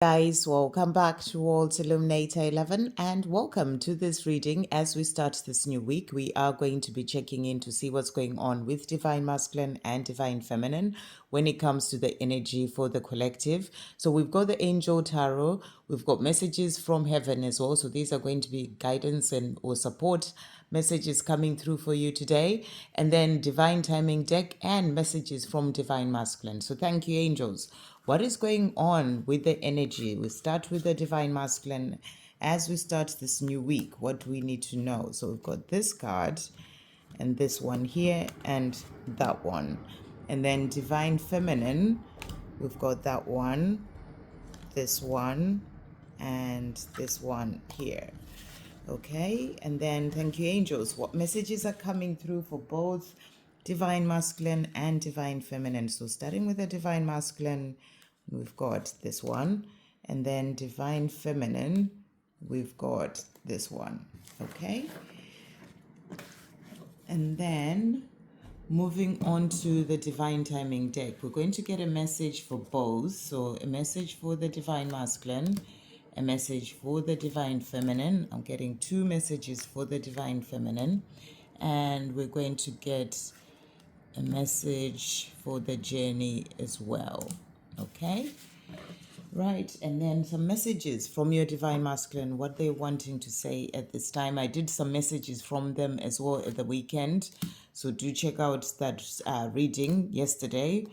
Guys, welcome back towards Illuminator11 and welcome to this reading. As we start this new week, we are going to be checking in to see what's going on with Divine Masculine and Divine Feminine when it comes to the energy for the collective. So we've got the Angel Tarot, we've got messages from heaven as well. So these are going to be guidance and or support messages coming through for you today, and then Divine Timing deck and messages from Divine Masculine. So thank you, angels. What is going on with the energy? We start with the Divine Masculine as we start this new week. What do we need to know? So we've got this card and this one here and that one. And then Divine Feminine, we've got that one, this one, and this one here. Okay, and then thank you, angels. What messages are coming through for both Divine Masculine and Divine Feminine? So starting with the Divine Masculine, we've got this one, and then Divine Feminine, we've got this one. Okay, and then moving on to the Divine Timing deck, we're going to get a message for both. So a message for the Divine Masculine, a message for the Divine Feminine. I'm getting two messages for the Divine Feminine, and we're going to get a message for the journey as well. Okay, right, and then some messages from your Divine Masculine, what they're wanting to say at this time. I did some messages from them as well at the weekend, so do check out that reading yesterday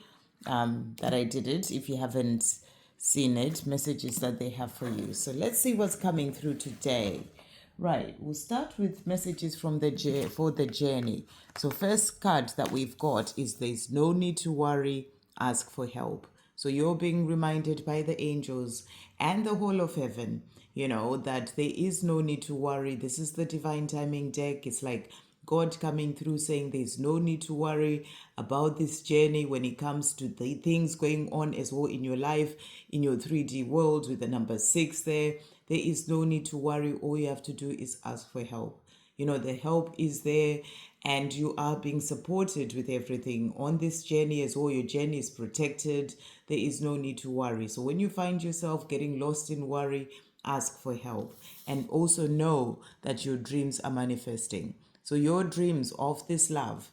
that I did it if you haven't seen it, messages that they have for you. So let's see what's coming through today. Right, we'll start with messages from for the journey. So first card that we've got is there's no need to worry, ask for help. So you're being reminded by the angels and the whole of heaven, that there is no need to worry. This is the Divine Timing deck. It's like God coming through saying there's no need to worry about this journey when it comes to the things going on as well in your life, in your 3D world with the number 6 there. There is no need to worry. All you have to do is ask for help. The help is there and you are being supported with everything on this journey as well. Your journey is protected. There is no need to worry. So when you find yourself getting lost in worry, ask for help and also know that your dreams are manifesting. So your dreams of this love,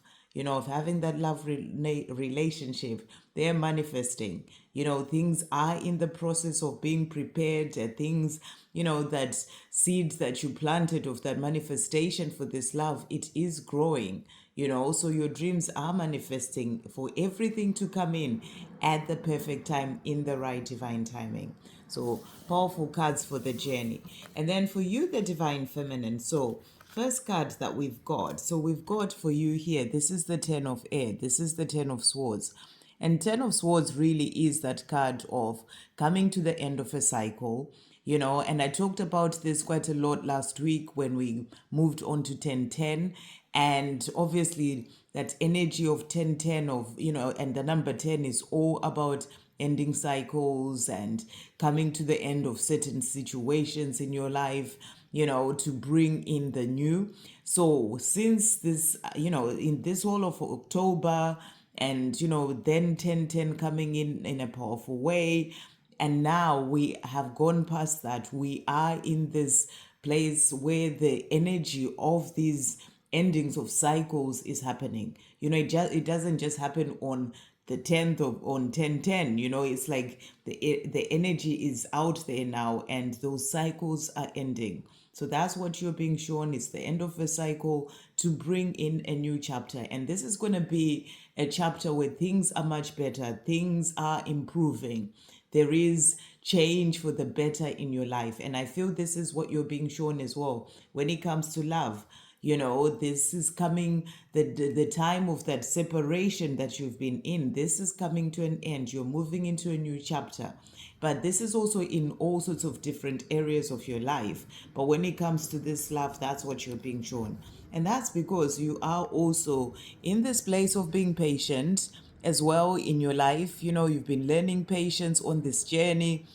of having that love relationship, they're manifesting. Things are in the process of being prepared. Things, that seeds that you planted of that manifestation for this love, it is growing. So your dreams are manifesting for everything to come in at the perfect time in the right divine timing. So powerful cards for the journey. And then for you, the Divine Feminine. So first card that we've got. So we've got for you here, this is the Ten of Air. This is the Ten of Swords. And Ten of Swords really is that card of coming to the end of a cycle, and I talked about this quite a lot last week when we moved on to 1010. And obviously that energy of 1010 of, and the number 10 is all about ending cycles and coming to the end of certain situations in your life, to bring in the new. So since this, in this whole of October and, then 1010 coming in a powerful way, and now we have gone past that. We are in this place where the energy of these endings of cycles is happening. It doesn't just happen on the 10th of on 1010. It's like the energy is out there now and those cycles are ending. So that's what you're being shown. It's the end of a cycle to bring in a new chapter. And this is going to be a chapter where things are much better. Things are improving. There is change for the better in your life. And I feel this is what you're being shown as well when it comes to love. This is coming, the time of that separation that you've been in, this is coming to an end. You're moving into a new chapter. But this is also in all sorts of different areas of your life. But when it comes to this love, that's what you're being shown. And that's because you are also in this place of being patient as well in your life. You've been learning patience on this journey.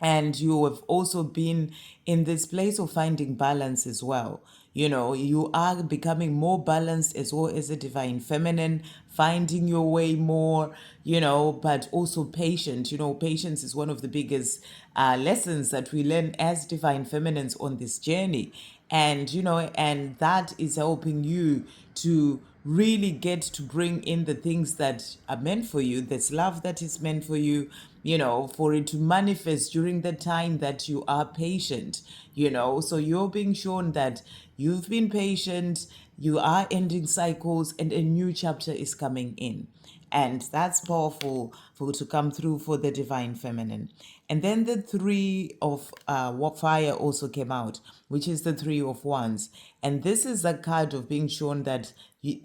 And you have also been in this place of finding balance as well. You know, you are becoming more balanced as well as a divine feminine, finding your way more, you know, but also patient. You know, patience is one of the biggest lessons that we learn as divine feminines on this journey. And, you know, and that is helping you to really get to bring in the things that are meant for you, this love that is meant for you, you know, for it to manifest during the time that you are patient, you know. So you're being shown that you've been patient, you are ending cycles, and a new chapter is coming in. And that's powerful for to come through for the divine feminine. And then the three of what fire also came out, which is the three of wands. And this is a card of being shown that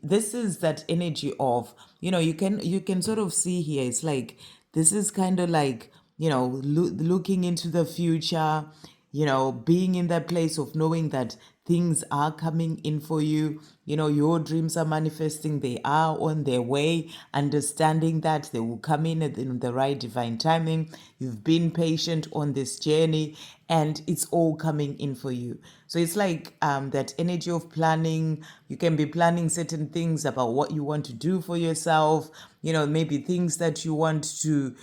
this is that energy of, you know, you can sort of see here, it's like this is kind of like, you know, looking into the future, you know, being in that place of knowing that things are coming in for you. You know, your dreams are manifesting, they are on their way, understanding that they will come in the right divine timing. You've been patient on this journey and it's all coming in for you. So it's like that energy of planning. You can be planning certain things about what you want to do for yourself, you know, maybe things that you want to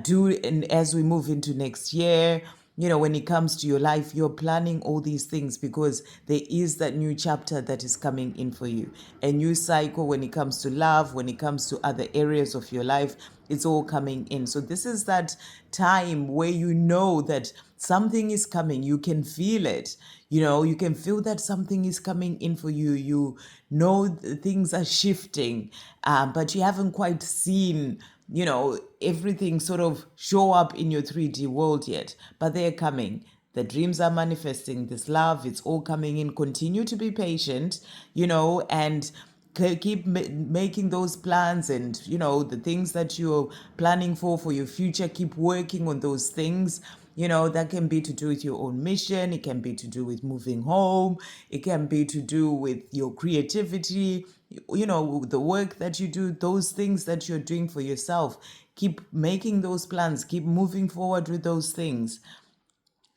do and as we move into next year. You know, when it comes to your life, you're planning all these things because there is that new chapter that is coming in for you. A new cycle when it comes to love, when it comes to other areas of your life, it's all coming in. So this is that time where you know that something is coming. You can feel it. You know, you can feel that something is coming in for you. You know things are shifting, but you haven't quite seen, you know, everything sort of show up in your 3D world yet, but they're coming. The dreams are manifesting, this love, it's all coming in. Continue to be patient, you know, and keep making those plans, and you know the things that you're planning for your future, keep working on those things. You know, that can be to do with your own mission, it can be to do with moving home, it can be to do with your creativity, you know, the work that you do, those things that you're doing for yourself. Keep making those plans, keep moving forward with those things,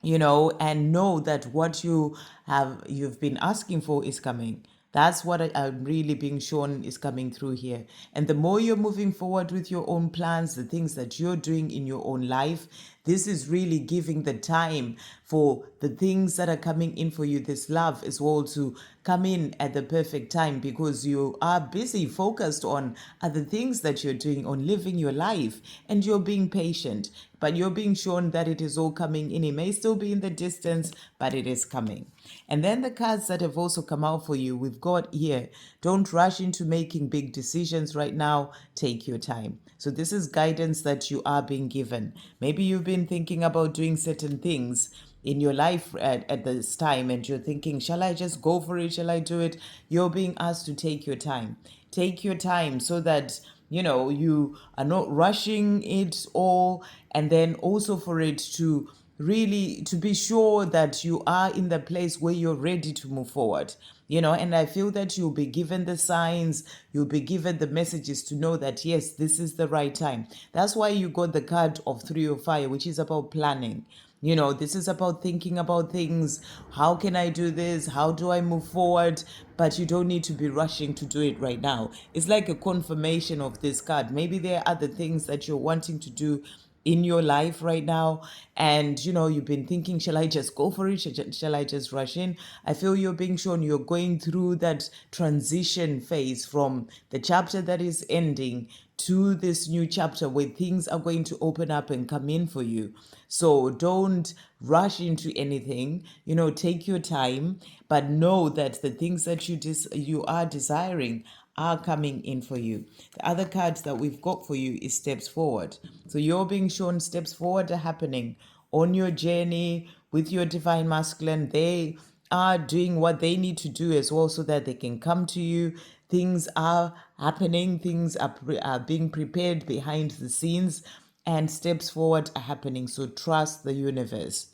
you know, and know that what you've been asking for is coming. That's what I'm really being shown is coming through here. And the more you're moving forward with your own plans, the things that you're doing in your own life, this is really giving the time for the things that are coming in for you, this love as well, to come in at the perfect time, because you are busy, focused on other things that you're doing, on living your life, and you're being patient. But you're being shown that it is all coming in. It may still be in the distance, but it is coming. And then the cards that have also come out for you, we've got here, don't rush into making big decisions right now. Take your time. So this is guidance that you are being given. Maybe you've been thinking about doing certain things in your life at this time, and you're thinking, shall I just go for it? Shall I do it? You're being asked to take your time. Take your time so that, you know, you are not rushing it all, and then also for it to really to be sure that you are in the place where you're ready to move forward, you know. And I feel that you'll be given the signs, you'll be given the messages to know that yes, this is the right time. That's why you got the card of Three of Fire, which is about planning. You know, this is about thinking about things. How can I do this? How do I move forward? But you don't need to be rushing to do it right now. It's like a confirmation of this card. Maybe there are other things that you're wanting to do in your life right now, and you know, you've been thinking, shall I just go for it? Shall I just rush in? I feel you're being shown you're going through that transition phase from the chapter that is ending to this new chapter where things are going to open up and come in for you. So don't rush into anything, you know, take your time, but know that the things that you are desiring are coming in for you. The other cards that we've got for you is steps forward. So you're being shown steps forward are happening on your journey with your divine masculine. They are doing what they need to do as well so that they can come to you. Things are happening, things are being prepared behind the scenes, and steps forward are happening. So trust the universe.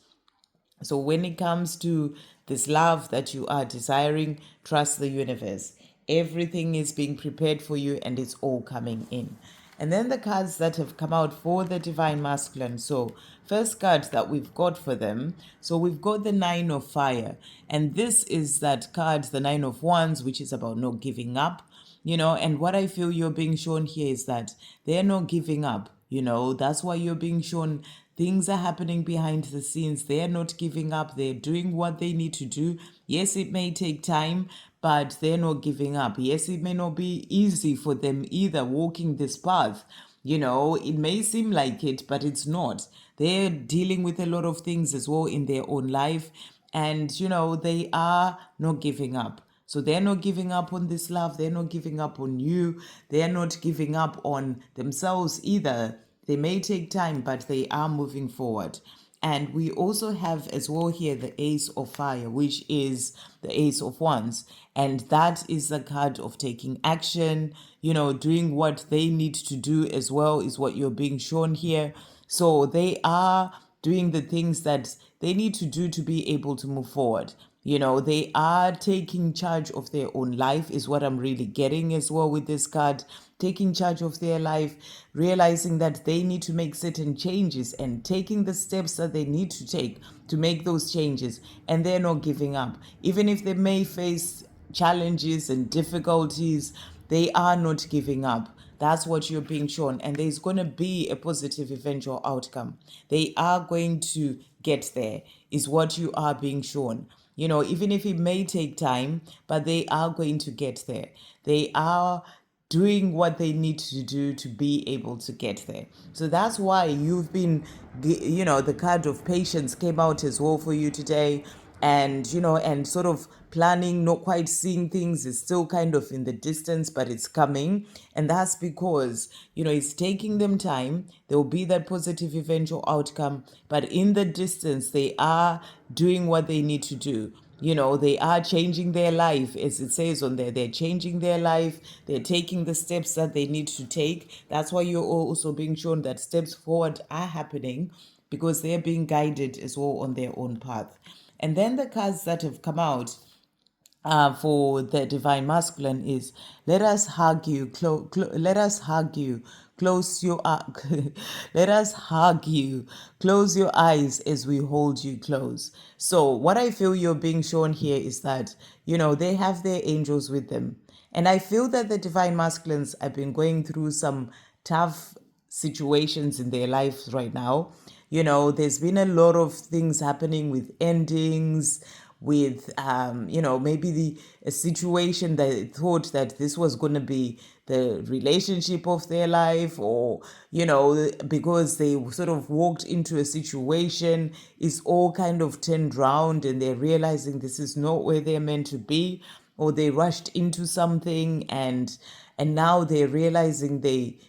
So when it comes to this love that you are desiring, trust the universe. Everything is being prepared for you and it's all coming in. And then the cards that have come out for the Divine Masculine. So, first card that we've got for them. So, we've got the Nine of Fire. And this is that card, the Nine of Wands, which is about not giving up. And what I feel you're being shown here is that they're not giving up. That's why you're being shown things are happening behind the scenes. They're not giving up. They're doing what they need to do. Yes, it may take time, but they're not giving up. Yes, it may not be easy for them either walking this path. It may seem like it, but it's not. They're dealing with a lot of things as well in their own life. And, they are not giving up. So they're not giving up on this love. They're not giving up on you. They're not giving up on themselves either. They may take time, but they are moving forward. And we also have as well here the Ace of Fire, which is the Ace of Wands. And that is the card of taking action, doing what they need to do as well, is what you're being shown here. So they are doing the things that they need to do to be able to move forward. They are taking charge of their own life, is what I'm really getting as well with this card. Taking charge of their life, realizing that they need to make certain changes and taking the steps that they need to take to make those changes. And they're not giving up. Even if they may face challenges and difficulties, they are not giving up. That's what you're being shown. And there's going to be a positive eventual outcome. They are going to get there, is what you are being shown. Even if it may take time, but they are going to get there. They are doing what they need to do to be able to get there. So that's why you've been, the card of patience came out as well for you today. And, and sort of planning, not quite seeing things, is still kind of in the distance, but it's coming. And that's because, it's taking them time. There will be that positive eventual outcome. But in the distance, they are doing what they need to do. They are changing their life, as it says on there. They're changing their life. They're taking the steps that they need to take. That's why you're also being shown that steps forward are happening, because they're being guided as well on their own path. And then the cards that have come out for the Divine Masculine is, let us hug you, let us hug you, close your let us hug you, close your eyes as we hold you close. So what I feel you're being shown here is that, they have their angels with them. And I feel that the Divine Masculines have been going through some tough situations in their lives right now. There's been a lot of things happening with endings, with maybe a situation that they thought that this was going to be the relationship of their life, or because they sort of walked into a situation, it's all kind of turned round and they're realizing this is not where they're meant to be, or they rushed into something and now they're realizing they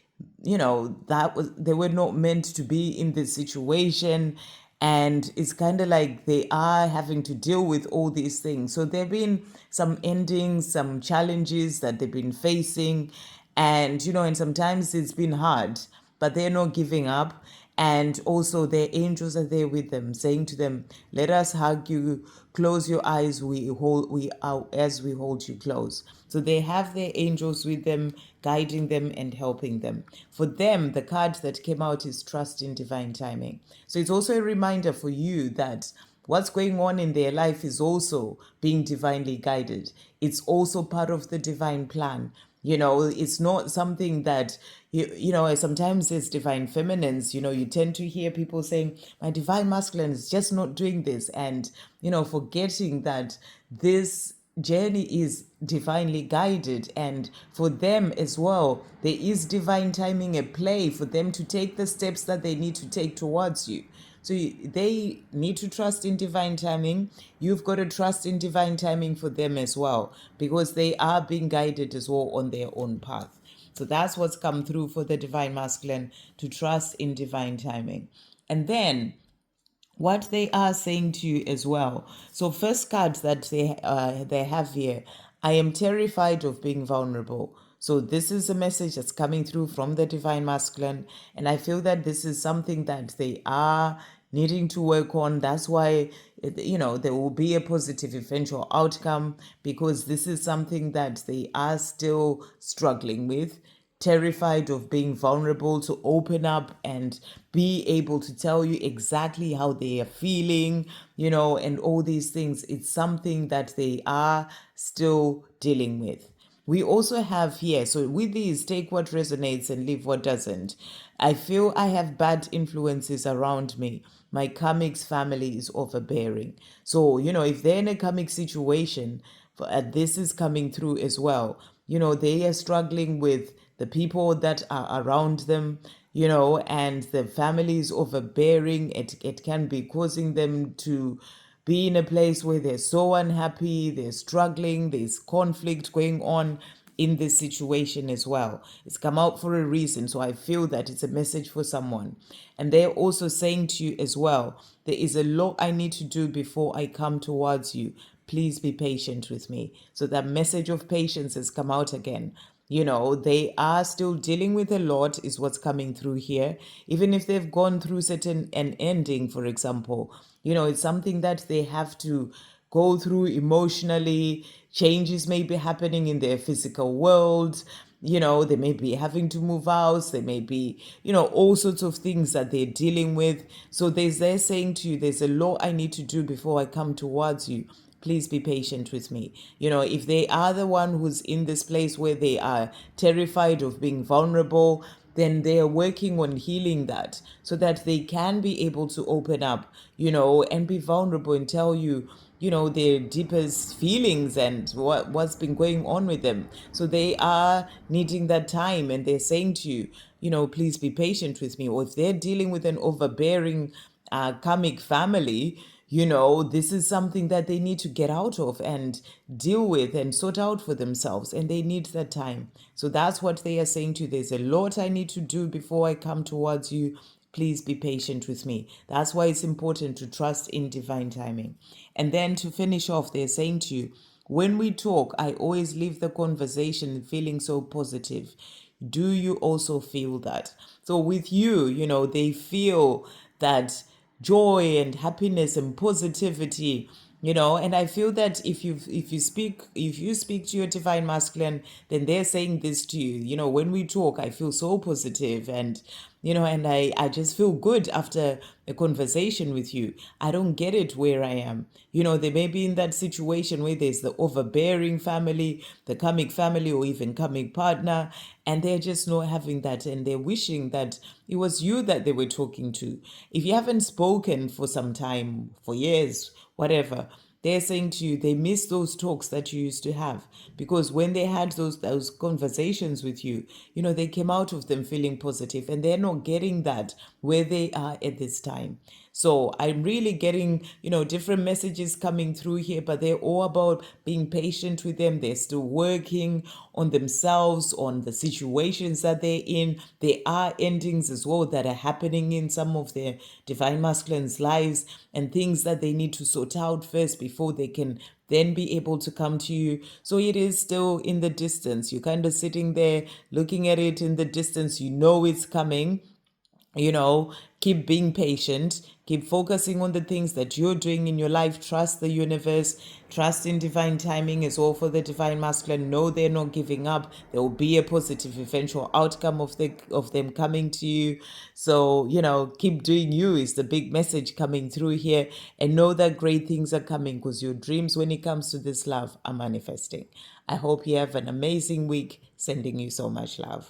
were not meant to be in this situation. And it's kind of like they are having to deal with all these things. So there have been some endings, some challenges that they've been facing. And, and sometimes it's been hard, but they're not giving up. And also their angels are there with them, saying to them, let us hug you, close your eyes, as we hold you close. So they have their angels with them, guiding them and helping them. For them, the card that came out is trust in divine timing. So it's also a reminder for you that what's going on in their life is also being divinely guided. It's also part of the divine plan. It's not something that, sometimes as divine feminines, you tend to hear people saying, my divine masculine is just not doing this. And, forgetting that this journey is divinely guided. And for them as well, there is divine timing at play for them to take the steps that they need to take towards you. So they need to trust in divine timing. You've got to trust in divine timing for them as well, because they are being guided as well on their own path. So that's what's come through for the divine masculine, to trust in divine timing. And then what they are saying to you as well. So first card that they have here, I am terrified of being vulnerable. So this is a message that's coming through from the divine masculine. And I feel that this is something that they are needing to work on. That's why, there will be a positive eventual outcome, because this is something that they are still struggling with. terrified of being vulnerable, to open up and be able to tell you exactly how they are feeling, and all these things. It's something that they are still dealing with. We also have here, so with these, take what resonates and leave what doesn't. I feel I have bad influences around me. My karmic's family is overbearing. So, if they're in a karmic situation, this is coming through as well. They are struggling with the people that are around them, and the family is overbearing. It can be causing them to be in a place where they're so unhappy, they're struggling, there's conflict going on in this situation as well. It's come out for a reason. So I feel that it's a message for someone. And they're also saying to you as well, there is a lot I need to do before I come towards you. Please be patient with me. So that message of patience has come out again. They are still dealing with a lot, is what's coming through here. Even if they've gone through an ending, for example, it's something that they have to go through emotionally. Changes may be happening in their physical world. They may be having to move out. They may be, all sorts of things that they're dealing with. So they're saying to you, there's a lot I need to do before I come towards you. Please be patient with me. If they are the one who's in this place where they are terrified of being vulnerable, then they are working on healing that so that they can be able to open up, and be vulnerable and tell you, their deepest feelings and what's been going on with them. So they are needing that time, and they're saying to you, please be patient with me. Or if they're dealing with an overbearing karmic family, this is something that they need to get out of and deal with and sort out for themselves, and they need that time. So that's what they are saying to you. There's a lot I need to do before I come towards you. Please be patient with me. That's why it's important to trust in divine timing. And then to finish off, they're saying to you, when we talk, I always leave the conversation feeling so positive. Do you also feel that? So with you, they feel that joy and happiness and positivity, and I feel that if you speak to your divine masculine, then they're saying this to you. When we talk, I feel so positive, and and I just feel good after a conversation with you. I don't get it where I am. They may be in that situation where there's the overbearing family, the karmic family, or even karmic partner, and they're just not having that, and they're wishing that it was you that they were talking to. If you haven't spoken for some time, for years, whatever, they're saying to you they miss those talks that you used to have, because when they had those conversations with you, they came out of them feeling positive, and they're not getting that where they are at this time. So I'm really getting, different messages coming through here, but they're all about being patient with them. They're still working on themselves, on the situations that they're in. There are endings as well that are happening in some of their divine masculines' lives, and things that they need to sort out first before they can then be able to come to you. So it is still in the distance. You're kind of sitting there looking at it in the distance. It's coming. Keep being patient, keep focusing on the things that you're doing in your life. Trust the universe, trust in divine timing as well for the divine masculine. Know they're not giving up. There will be a positive eventual outcome of them coming to you. So keep doing you is the big message coming through here, and know that great things are coming, because your dreams when it comes to this love are manifesting. I hope you have an amazing week. Sending you so much love.